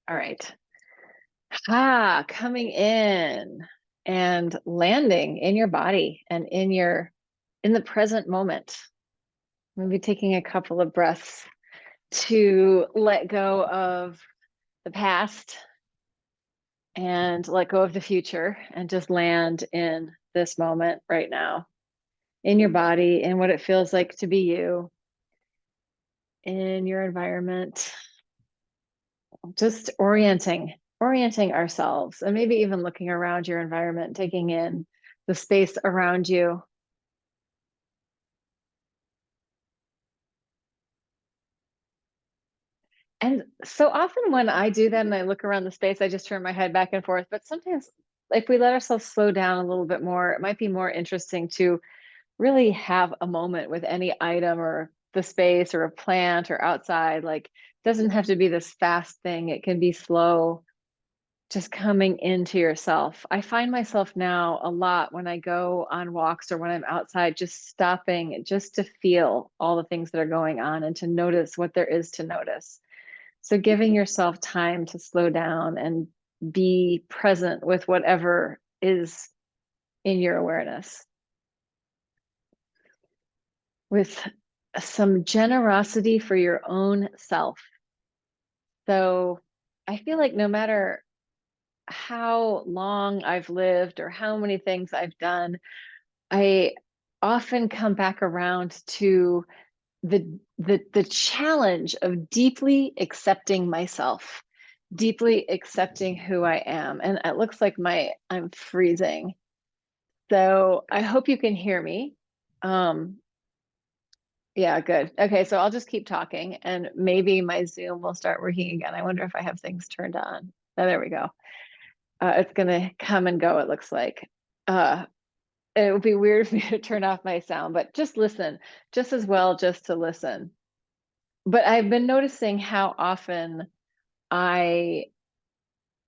All right. Coming in and landing in your body and in the present moment. Maybe taking a couple of breaths to let go of the past and let go of the future and just land in this moment right now, in your body, in what it feels like to be you, in your environment, just orienting ourselves, and maybe even looking around your environment, taking in the space around you. And so often when I do that and I look around the space, I just turn my head back and forth. But sometimes if we let ourselves slow down a little bit more, it might be more interesting to really have a moment with any item or the space or a plant or outside. Like, it doesn't have to be this fast thing. It can be slow, just coming into yourself. I find myself now a lot when I go on walks or when I'm outside, just stopping just to feel all the things that are going on and to notice what there is to notice. So giving yourself time to slow down and be present with whatever is in your awareness, with some generosity for your own self. So I feel like no matter how long I've lived or how many things I've done, I often come back around to the challenge of deeply accepting myself, deeply accepting who I am. And it looks like I'm freezing. So I hope you can hear me. Yeah, good. Okay, so I'll just keep talking and maybe my Zoom will start working again. I wonder if I have things turned on. Oh, there we go. It's gonna come and go, it looks like. Uh, it would be weird for me to turn off my sound, but just listen, just as well, just to listen. But I've been noticing how I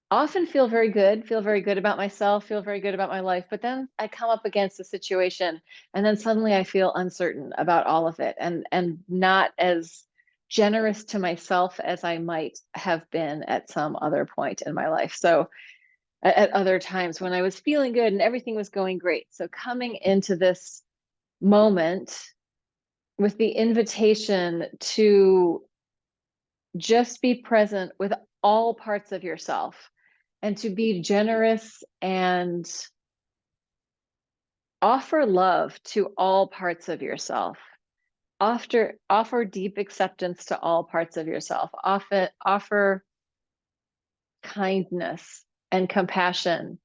often feel very good about myself, feel very good about my life, but then I come up against a situation and then suddenly I feel uncertain about all of it and not as generous to myself as I might have been at some other point in my life. So at other times when I was feeling good and everything was going great. So coming into this moment with the invitation to just be present with all parts of yourself and to be generous and offer love to all parts of yourself. Offer deep acceptance to all parts of yourself. Offer kindness and compassion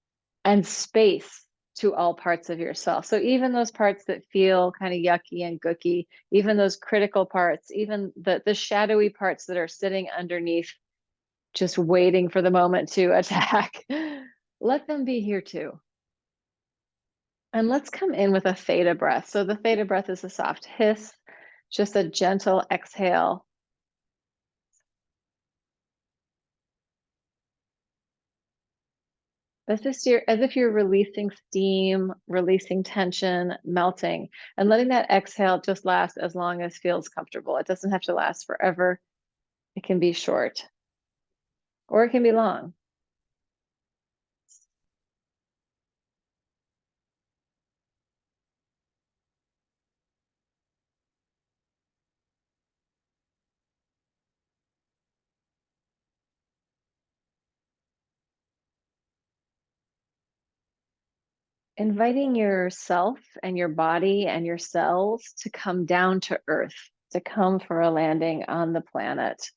and space to all parts of yourself. So even those parts that feel kind of yucky and gooky, even those critical parts, even the shadowy parts that are sitting underneath, just waiting for the moment to attack, let them be here too. And let's come in with a theta breath. So the theta breath is a soft hiss, just a gentle exhale. As if you're releasing steam, releasing tension, melting, and letting that exhale just last as long as feels comfortable. It doesn't have to last forever. It can be short, or it can be long. Inviting yourself and your body and your cells to come down to earth, to come for a landing on the planet.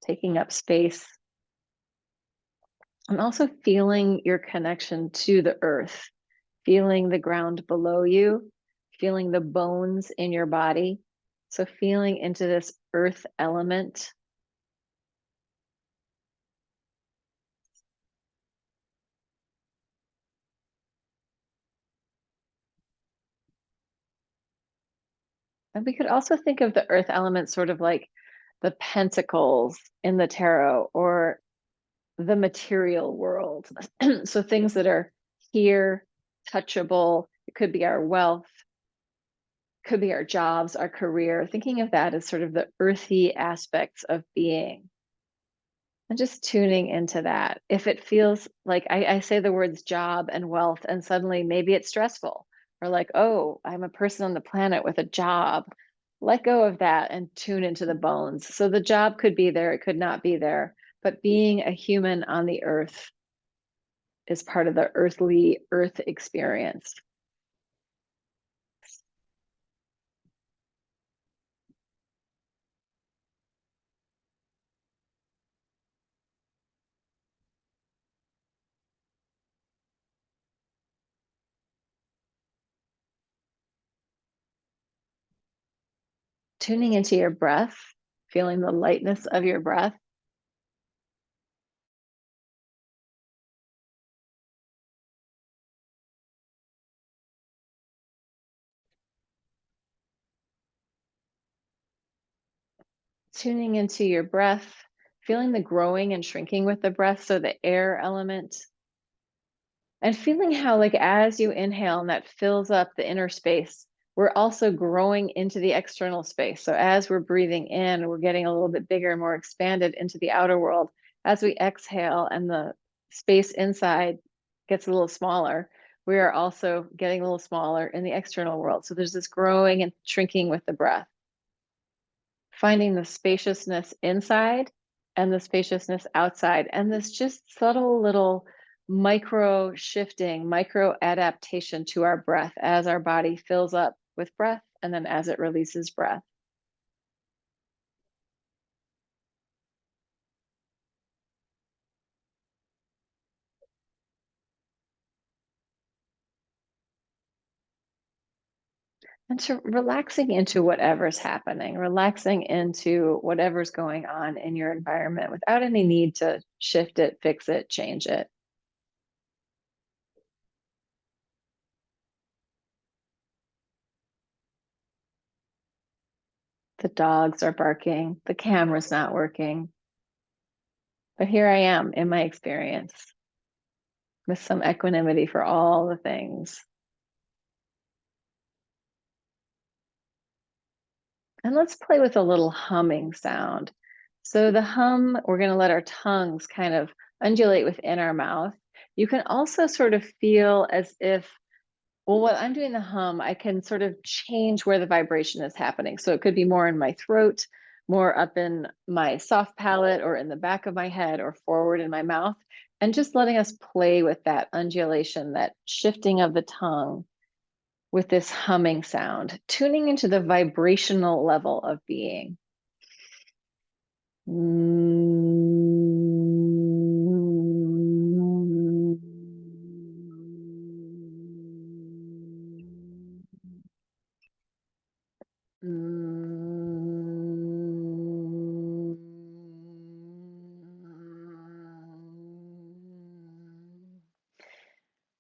Taking up space and also feeling your connection to the earth, feeling the ground below you, feeling the bones in your body. So feeling into this earth element. And we could also think of the earth element sort of like the pentacles in the tarot, or the material world. So things that are here, touchable, it could be our wealth, could be our jobs, our career, thinking of that as sort of the earthy aspects of being. And just tuning into that. If it feels like I say the words job and wealth, and suddenly maybe it's stressful, or like, oh, I'm a person on the planet with a job. Let go of that and tune into the bones. So the job could be there, it could not be there, but being a human on the earth is part of the earthly earth experience. Tuning into your breath, feeling the lightness of your breath. Tuning into your breath, feeling the growing and shrinking with the breath, so the air element, and feeling how, like, as you inhale and that fills up the inner space, we're also growing into the external space. So as we're breathing in, we're getting a little bit bigger and more expanded into the outer world. As we exhale and the space inside gets a little smaller, we are also getting a little smaller in the external world. So there's this growing and shrinking with the breath, finding the spaciousness inside and the spaciousness outside, and this just subtle little micro shifting, micro adaptation to our breath as our body fills up with breath and then as it releases breath. And to relaxing into whatever's happening, relaxing into whatever's going on in your environment without any need to shift it, fix it, change it. The dogs are barking, the camera's not working, but here I am in my experience with some equanimity for all the things. And let's play with a little humming sound. So the hum, we're going to let our tongues kind of undulate within our mouth. You can also sort of feel as if, well, while I'm doing the hum, I can sort of change where the vibration is happening. So it could be more in my throat, more up in my soft palate, or in the back of my head, or forward in my mouth. And just letting us play with that undulation, that shifting of the tongue with this humming sound, tuning into the vibrational level of being.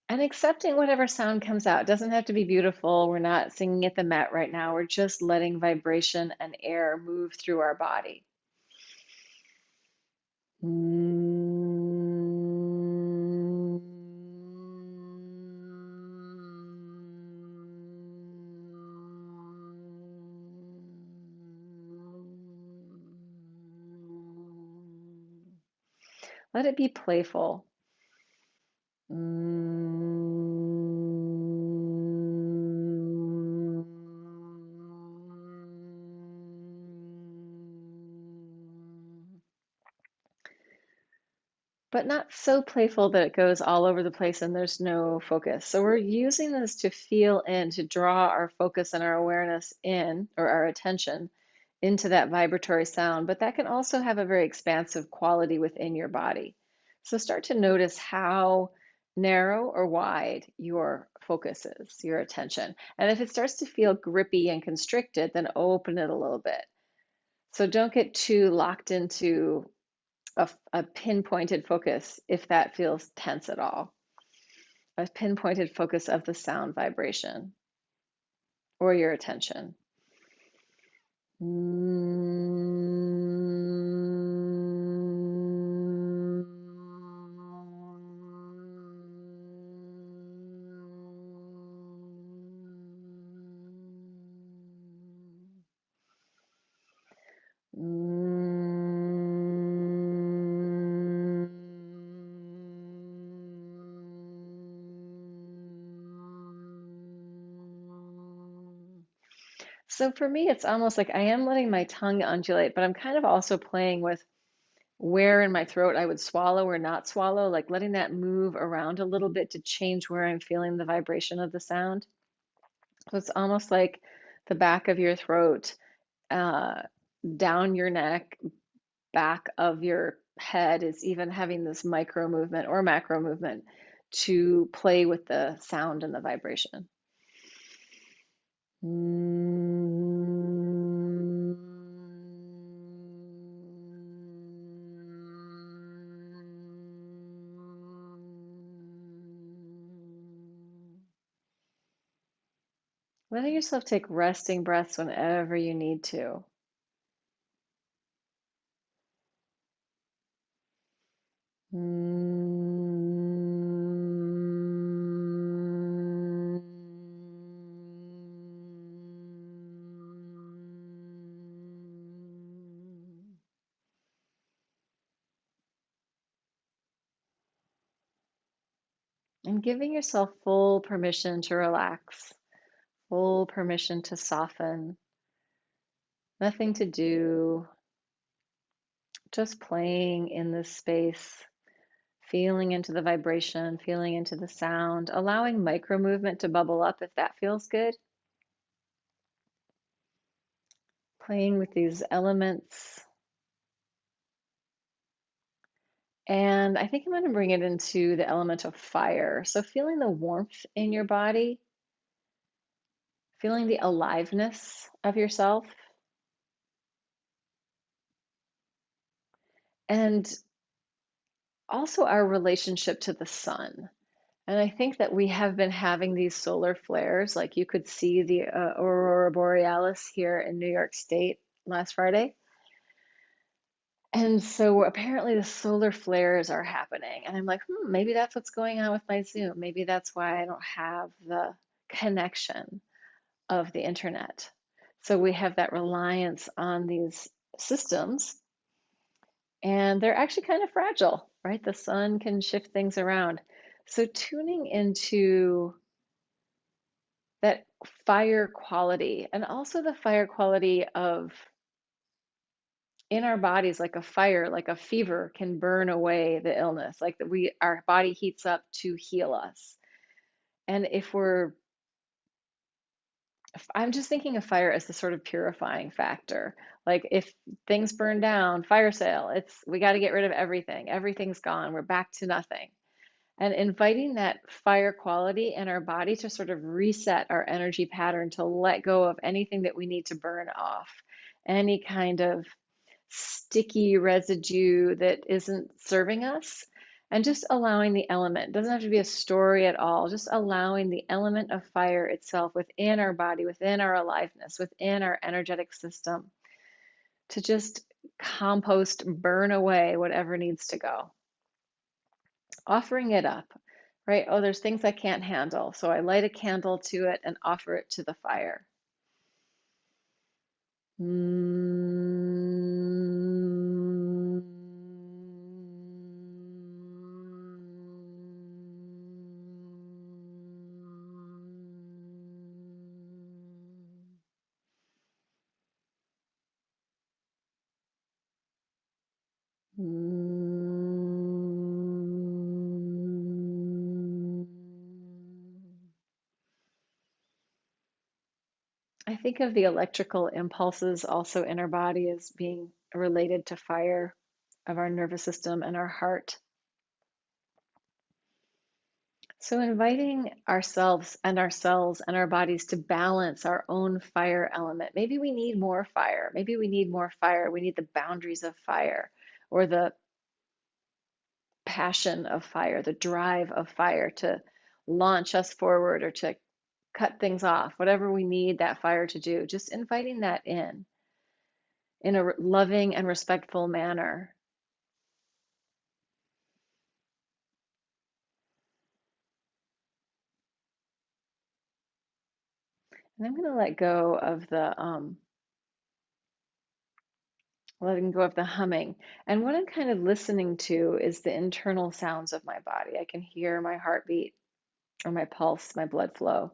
And accepting whatever sound comes out. It doesn't have to be beautiful. We're not singing at the Met right now. We're just letting vibration and air move through our body. Let it be playful. But not so playful that it goes all over the place and there's no focus. So we're using this to feel in, to draw our focus and our awareness in, or our attention into that vibratory sound. But that can also have a very expansive quality within your body. So start to notice how narrow or wide your focus is, your attention. And if it starts to feel grippy and constricted, then open it a little bit. So don't get too locked into a pinpointed focus if that feels tense at all. A pinpointed focus of the sound vibration or your attention. So for me, it's almost like I am letting my tongue undulate, but I'm kind of also playing with where in my throat I would swallow or not swallow, like letting that move around a little bit to change where I'm feeling the vibration of the sound. So it's almost like the back of your throat, uh, down your neck, back of your head is even having this micro movement or macro movement to play with the sound and the vibration. Letting yourself take resting breaths whenever you need to. And giving yourself full permission to relax, full permission to soften, nothing to do, just playing in this space, feeling into the vibration, feeling into the sound, allowing micro movement to bubble up if that feels good, playing with these elements. And I think I'm going to bring it into the element of fire. So feeling the warmth in your body, feeling the aliveness of yourself, and also our relationship to the sun. And I think that we have been having these solar flares, like you could see the aurora borealis here in New York State last Friday. And so apparently the solar flares are happening. And I'm like, maybe that's what's going on with my Zoom. Maybe that's why I don't have the connection of the internet. So we have that reliance on these systems, and they're actually kind of fragile, right? The sun can shift things around. So tuning into that fire quality and also the fire quality of in our bodies, like a fire, like a fever can burn away the illness, like that our body heats up to heal us. And if I'm just thinking of fire as the sort of purifying factor. Like if things burn down, fire sale, we got to get rid of everything. Everything's gone. We're back to nothing. And inviting that fire quality in our body to sort of reset our energy pattern, to let go of anything that we need to burn off, any kind of sticky residue that isn't serving us, and just allowing the element. It doesn't have to be a story at all, just allowing the element of fire itself within our body, within our aliveness, within our energetic system to just compost, burn away whatever needs to go. Offering it up, right? Oh, there's things I can't handle. So I light a candle to it and offer it to the fire. I think of the electrical impulses also in our body as being related to fire of our nervous system and our heart. So inviting ourselves and our cells and our bodies to balance our own fire element. Maybe we need more fire. Maybe we need more fire. We need the boundaries of fire or the passion of fire, the drive of fire to launch us forward or to cut things off, whatever we need that fire to do. Just inviting that in a loving and respectful manner. And I'm going to letting go of the humming. And what I'm kind of listening to is the internal sounds of my body. I can hear my heartbeat or my pulse, my blood flow.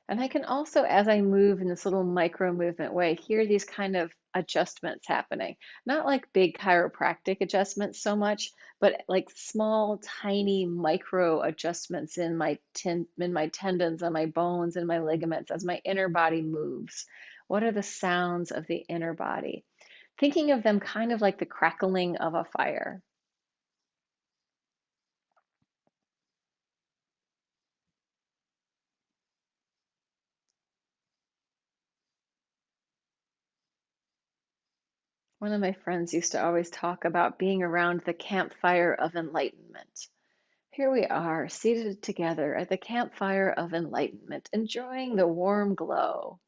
And I can also, as I move in this little micro movement way, hear these kind of adjustments happening. Not like big chiropractic adjustments so much, but like small, tiny micro adjustments in my tendons and my bones and my ligaments as my inner body moves. What are the sounds of the inner body? Thinking of them kind of like the crackling of a fire. One of my friends used to always talk about being around the campfire of enlightenment. Here we are, seated together at the campfire of enlightenment, enjoying the warm glow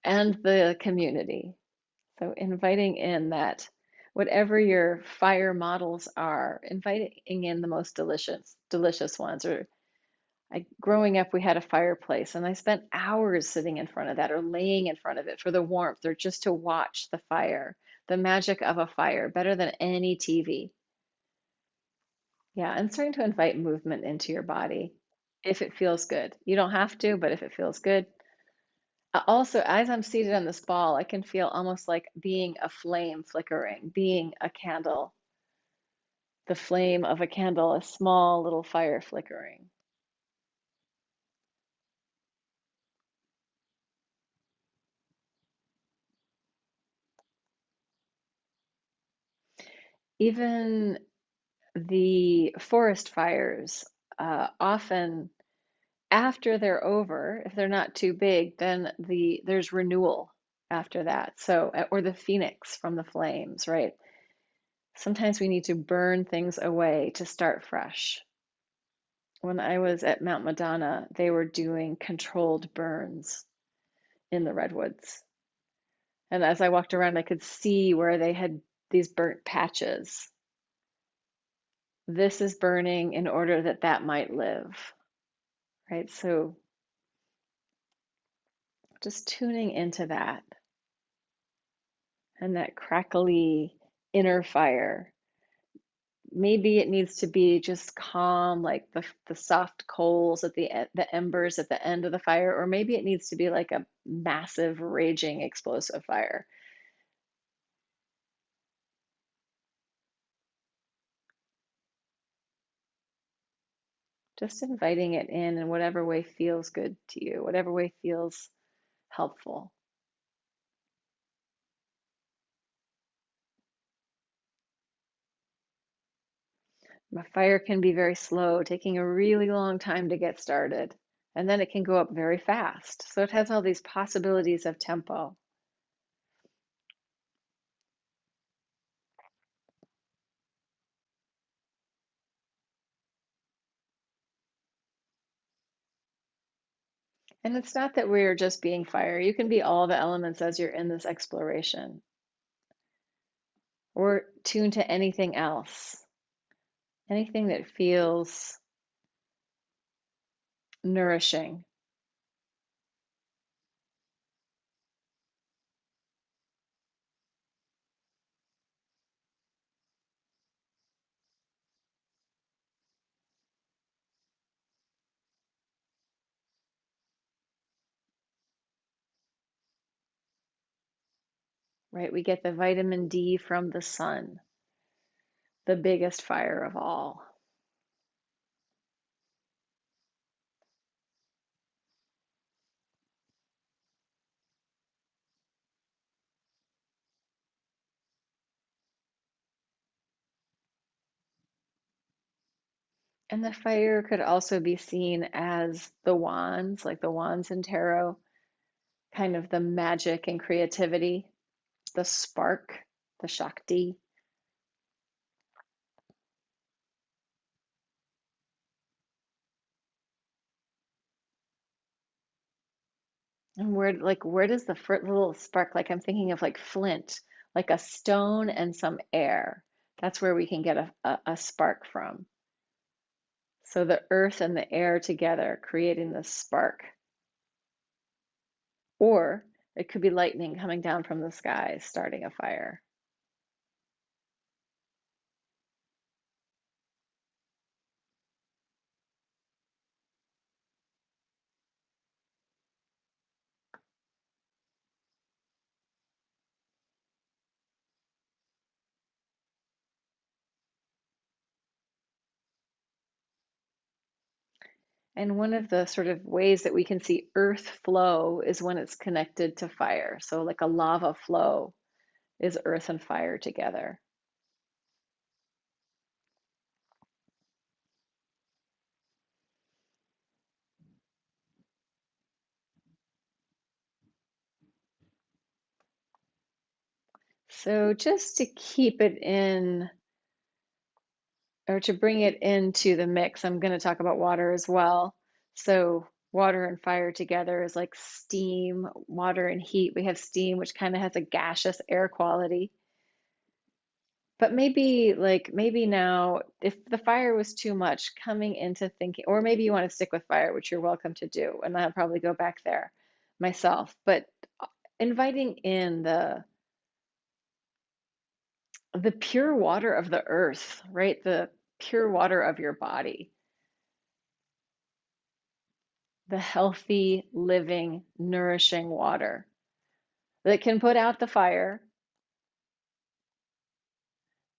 and the community. So, inviting in that, whatever your fire models are, inviting in the most delicious ones. Or growing up, we had a fireplace, and I spent hours sitting in front of that or laying in front of it for the warmth or just to watch the fire, the magic of a fire, better than any TV. Yeah, and starting to invite movement into your body if it feels good. You don't have to, but if it feels good. Also, as I'm seated on this ball, I can feel almost like being a flame flickering, being a candle, the flame of a candle, a small little fire flickering. Even the forest fires, often after they're over, if they're not too big, then there's renewal after that. So, or the phoenix from the flames, right? Sometimes we need to burn things away to start fresh. When I was at Mount Madonna, they were doing controlled burns in the redwoods. And as I walked around, I could see where they had these burnt patches. This is burning in order that that might live, right? So just tuning into that and that crackly inner fire. Maybe it needs to be just calm, like the soft coals at the embers at the end of the fire, or maybe it needs to be like a massive, raging, explosive fire. Just inviting it in whatever way feels good to you, whatever way feels helpful. A fire can be very slow, taking a really long time to get started, and then it can go up very fast. So it has all these possibilities of tempo. And it's not that we're just being fire. You can be all the elements as you're in this exploration, or tune to anything else, anything that feels nourishing. Right? We get the vitamin D from the sun, the biggest fire of all. And the fire could also be seen as the wands, like the wands in tarot, kind of the magic and creativity, the spark, the Shakti. And where does the little spark, like I'm thinking of like flint, like a stone and some air. That's where we can get a spark from. So the earth and the air together creating this spark. Or it could be lightning coming down from the sky, starting a fire. And one of the sort of ways that we can see earth flow is when it's connected to fire. So, like a lava flow is earth and fire together. So, just to keep it in, or to bring it into the mix, I'm going to talk about water as well. So, water and fire together is like steam, water and heat. We have steam, which kind of has a gaseous air quality. But maybe now, if the fire was too much, coming into thinking, or maybe you want to stick with fire, which you're welcome to do, and I'll probably go back there myself. But inviting in the pure water of the earth, right? The pure water of your body, the healthy, living, nourishing water that can put out the fire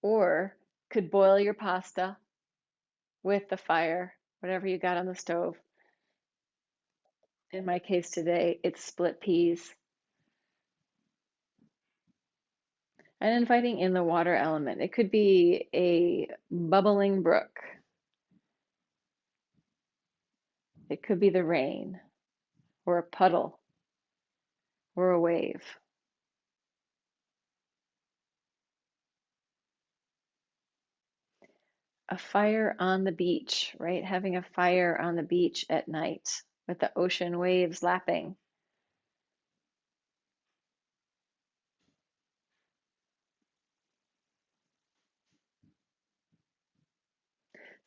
or could boil your pasta with the fire, whatever you got on the stove. In my case today, it's split peas. And inviting in the water element. It could be a bubbling brook. It could be the rain or a puddle or a wave. A fire on the beach, right? Having a fire on the beach at night with the ocean waves lapping.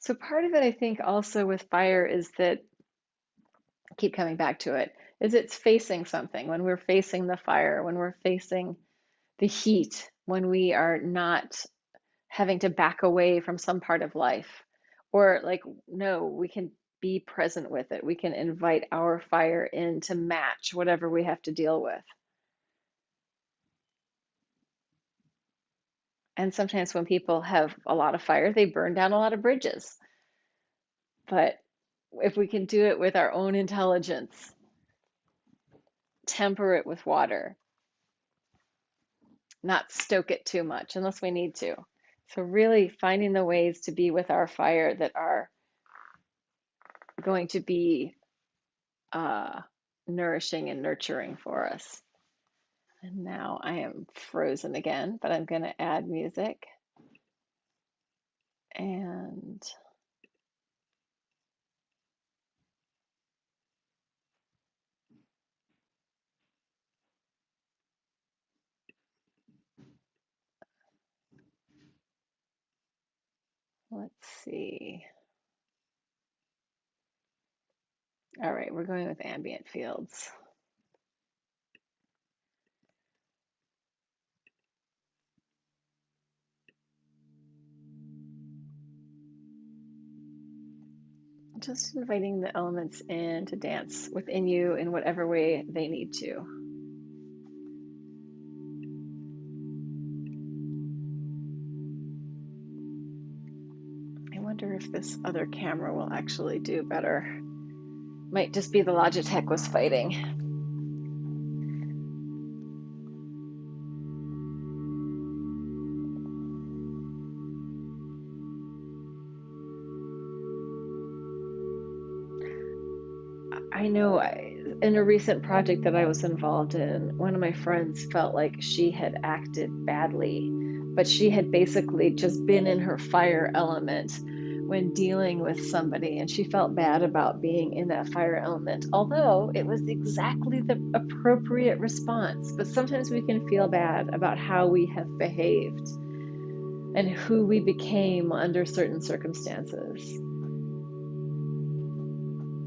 So part of it, I think, also with fire is that, I keep coming back to it, is it's facing something. When we're facing the fire, when we're facing the heat, when we are not having to back away from some part of life, or like, no, we can be present with it. We can invite our fire in to match whatever we have to deal with. And sometimes when people have a lot of fire, they burn down a lot of bridges. But if we can do it with our own intelligence, temper it with water, not stoke it too much unless we need to. So, really finding the ways to be with our fire that are going to be uh, nourishing and nurturing for us. And now I am frozen again, but I'm going to add music. And let's see. All right, we're going with ambient fields. Just inviting the elements in to dance within you in whatever way they need to. I wonder if this other camera will actually do better. Might just be the Logitech was fighting. I know in a recent project that I was involved in, one of my friends felt like she had acted badly, but she had basically just been in her fire element when dealing with somebody, and she felt bad about being in that fire element, although it was exactly the appropriate response. But sometimes we can feel bad about how we have behaved and who we became under certain circumstances.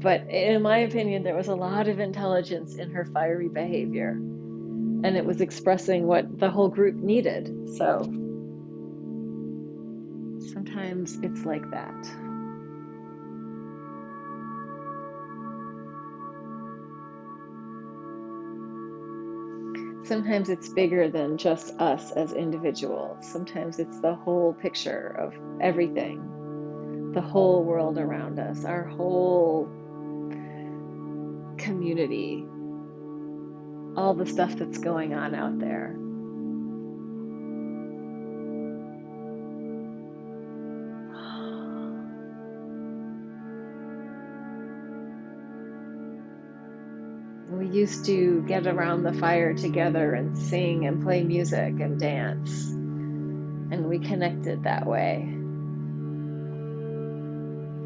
But in my opinion, there was a lot of intelligence in her fiery behavior, and it was expressing what the whole group needed. So sometimes it's like that. Sometimes it's bigger than just us as individuals. Sometimes it's the whole picture of everything, the whole world around us, our whole community, all the stuff that's going on out there. We used to get around the fire together and sing and play music and dance, and we connected that way.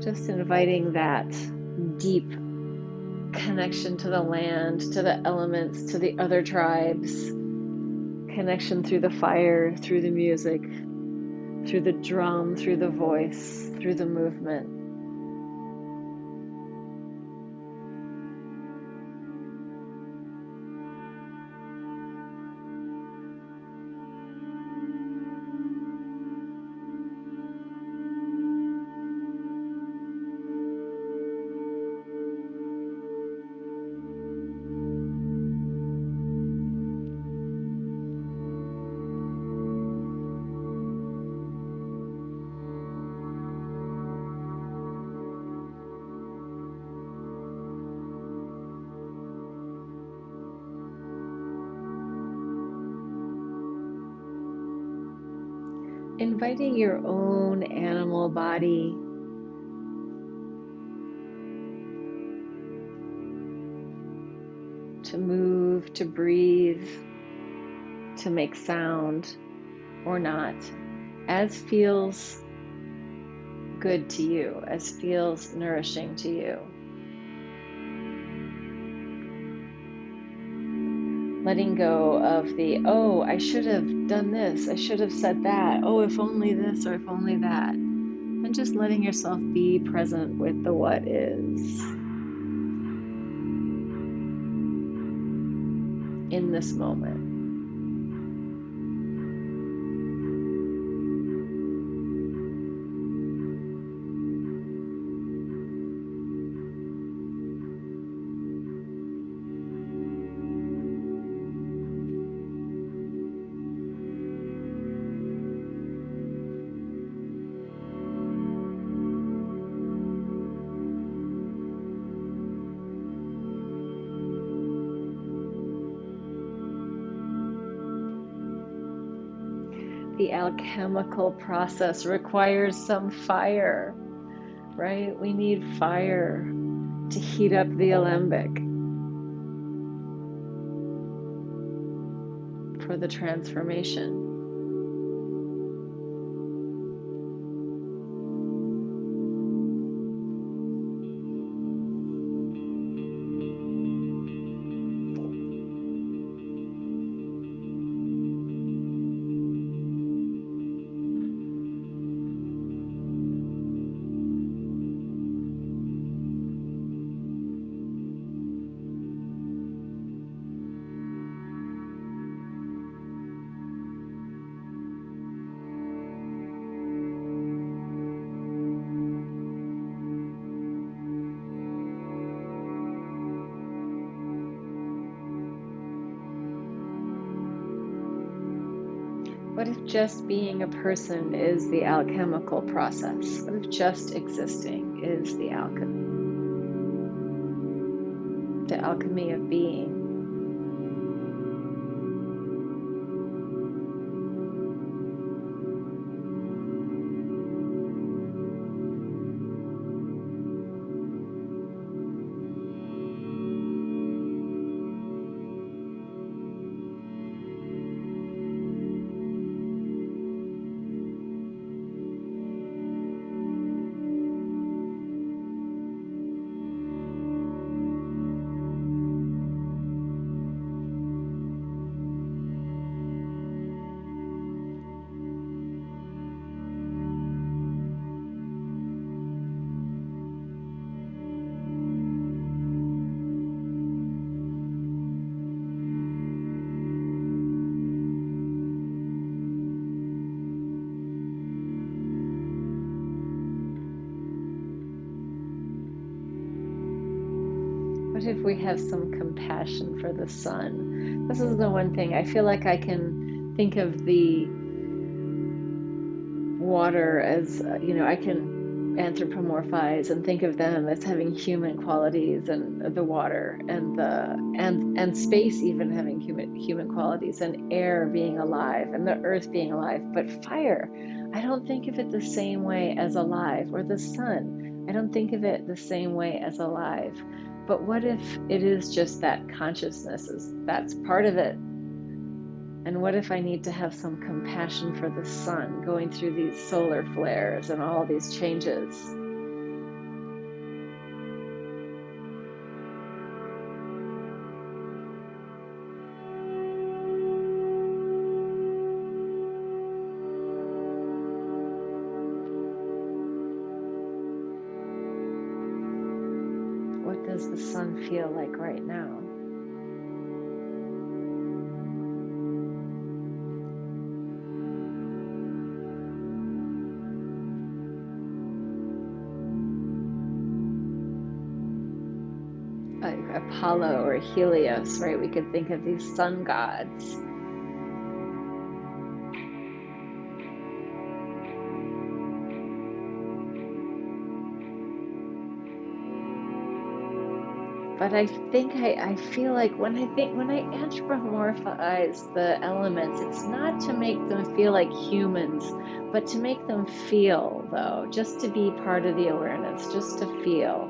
Just inviting that deep connection to the land, to the elements, to the other tribes, connection through the fire, through the music, through the drum, through the voice, through the movement. Inviting your own animal body to move, to breathe, to make sound or not, as feels good to you, as feels nourishing to you. Letting go of the, oh, I should have done this, I should have said that, oh, if only this or if only that. And just letting yourself be present with the what is in this moment. The alchemical process requires some fire, right? We need fire to heat up the alembic for the transformation. What if just being a person is the alchemical process? What if just existing is the alchemy? The alchemy of being. What if we have some compassion for the sun? This is the one thing. I feel like I can think of the water as, I can anthropomorphize and think of them as having human qualities, and the water and and space even having human qualities, and air being alive and the earth being alive. But fire, I don't think of it the same way as alive, or the sun, I don't think of it the same way as alive. But what if it is just that consciousness is that's part of it? And what if I need to have some compassion for the sun going through these solar flares and all these changes? What does the sun feel like right now? Like Apollo or Helios, right? We could think of these sun gods. But I think I feel like when I anthropomorphize the elements, it's not to make them feel like humans, but to make them feel, though, just to be part of the awareness, just to feel.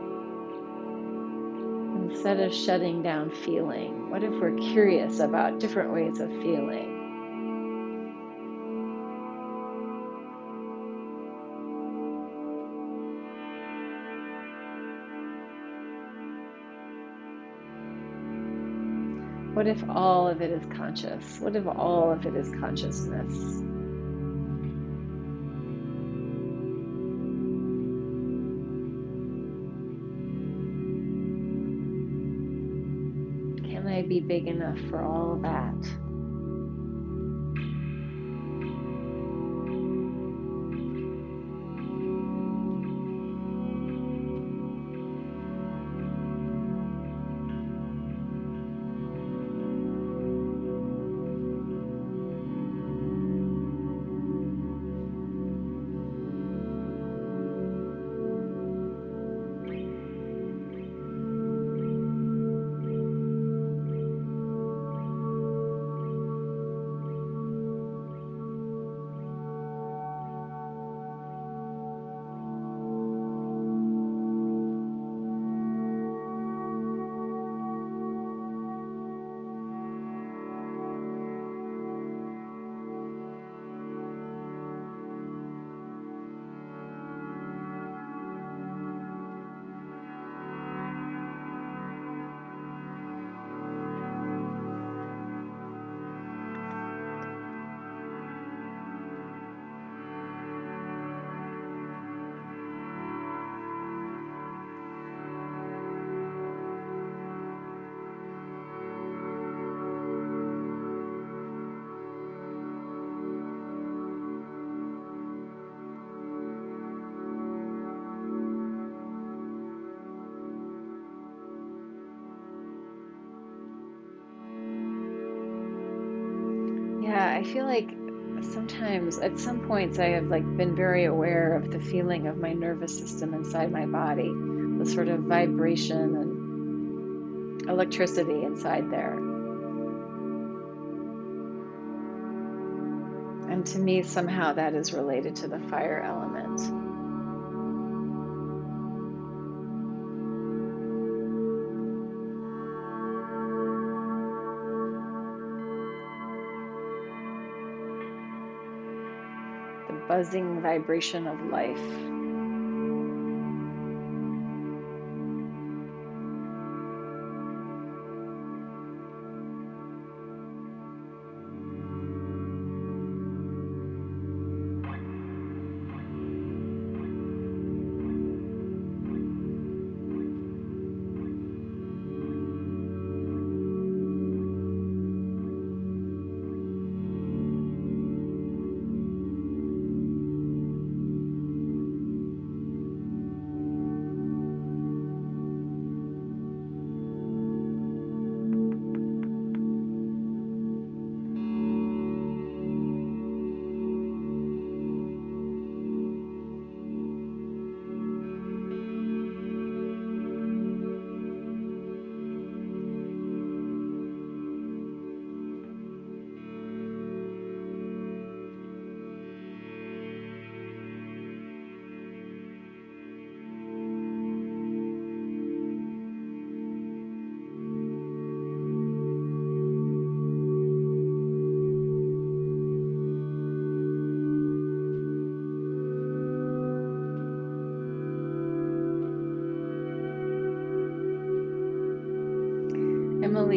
Instead of shutting down feeling, what if we're curious about different ways of feeling? What if all of it is conscious? What if all of it is consciousness? Can I be big enough for all of that? Yeah, I feel like sometimes at some points I have like been very aware of the feeling of my nervous system inside my body, the sort of vibration and electricity inside there. And to me, somehow that is related to the fire element. The buzzing vibration of life.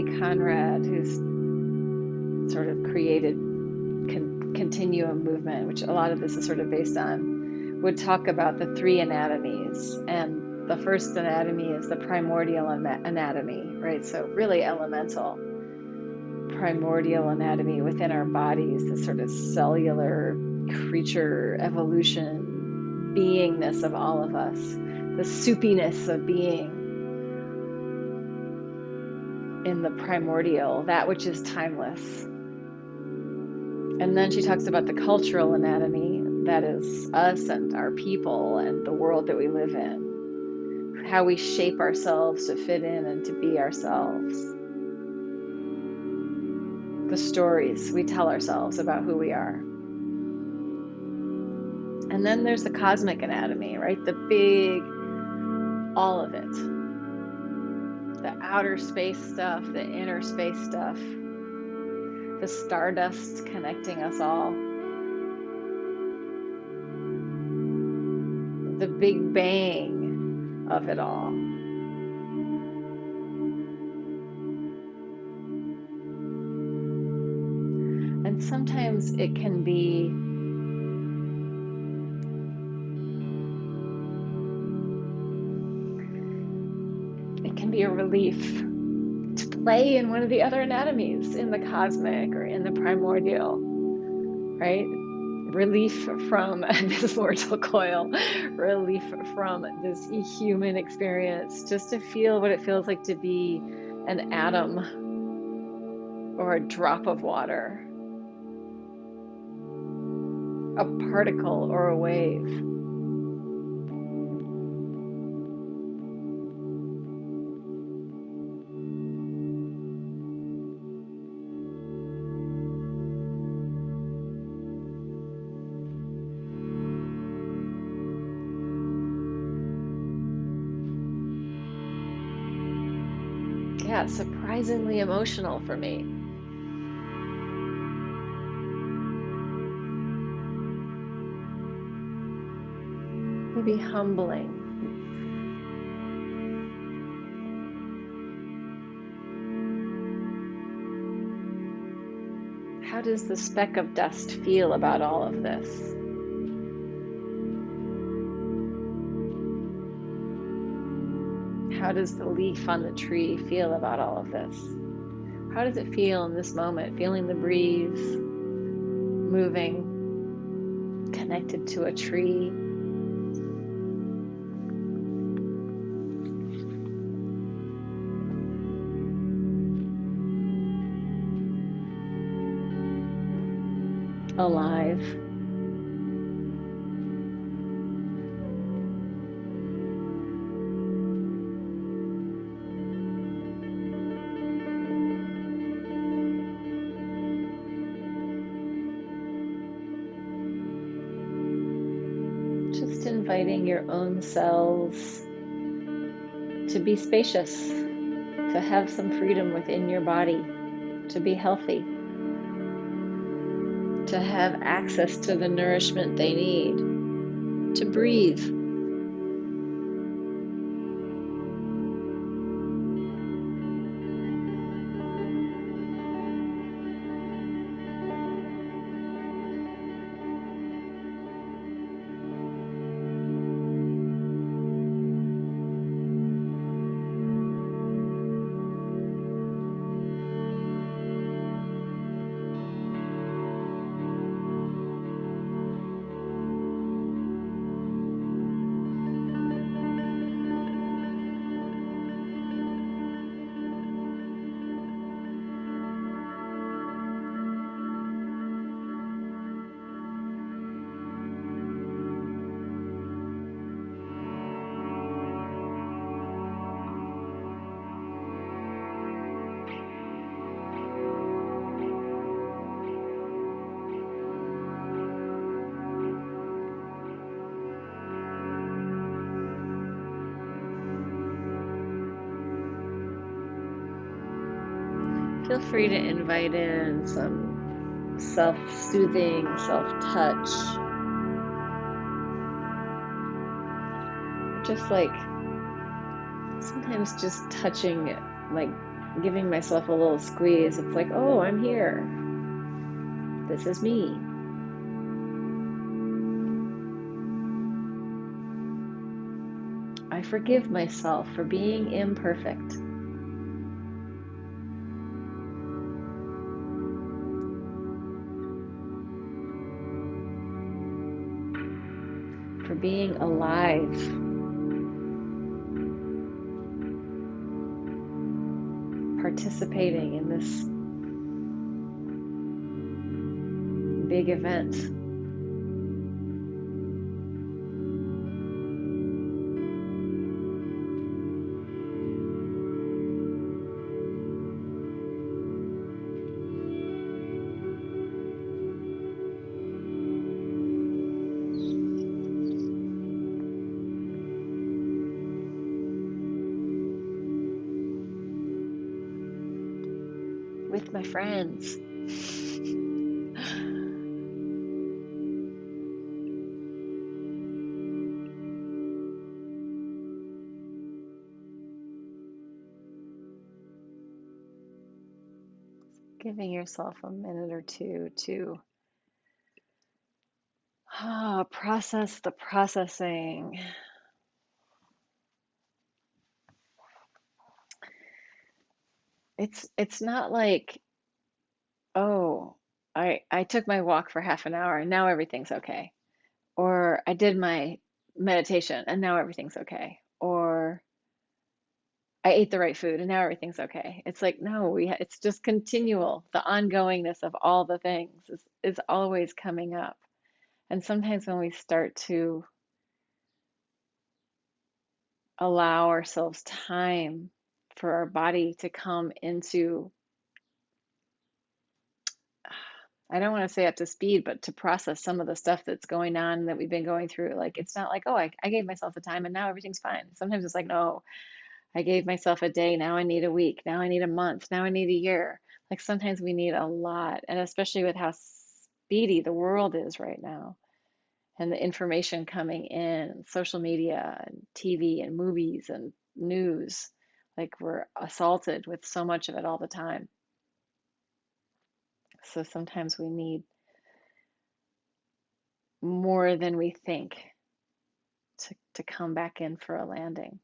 Riley Conrad, who's sort of created continuum movement, which a lot of this is sort of based on, would talk about the three anatomies. And the first anatomy is the primordial anatomy, right? So really elemental primordial anatomy within our bodies, the sort of cellular creature evolution beingness of all of us, the soupiness of being in the primordial, that which is timeless. And then she talks about the cultural anatomy, that is us and our people and the world that we live in, how we shape ourselves to fit in and to be ourselves. The stories we tell ourselves about who we are. And then there's the cosmic anatomy, right? The big, all of it. The outer space stuff, the inner space stuff, the stardust connecting us all. The big bang of it all. And sometimes it can be a relief to play in one of the other anatomies, in the cosmic or in the primordial, right? Relief from this mortal coil, relief from this human experience, just to feel what it feels like to be an atom or a drop of water, a particle or a wave. Yeah, surprisingly emotional for me. Maybe humbling. How does the speck of dust feel about all of this? How does the leaf on the tree feel about all of this? How does it feel in this moment, feeling the breeze, moving, connected to a tree? Alive. Just inviting your own selves to be spacious, to have some freedom within your body, to be healthy, to have access to the nourishment they need, to breathe. Feel free to invite in some self-soothing, self-touch. Just like sometimes just touching like giving myself a little squeeze. It's like, oh, I'm here. This is me. I forgive myself for being imperfect, for being alive, participating in this big event. With my friends. Giving yourself a minute or two to process the processing. It's not like, oh, I took my walk for half an hour and now everything's okay. Or I did my meditation and now everything's okay. Or I ate the right food and now everything's okay. It's like, no, it's just continual. The ongoingness of all the things is always coming up. And sometimes when we start to allow ourselves time for our body to come into, I don't want to say up to speed, but to process some of the stuff that's going on that we've been going through. Like, it's not like, oh, I gave myself the time and now everything's fine. Sometimes it's like, no, I gave myself a day. Now I need a week. Now I need a month. Now I need a year. Like, sometimes we need a lot. And especially with how speedy the world is right now and the information coming in, social media and TV and movies and news. Like, we're assaulted with so much of it all the time. So sometimes we need more than we think to come back in for a landing.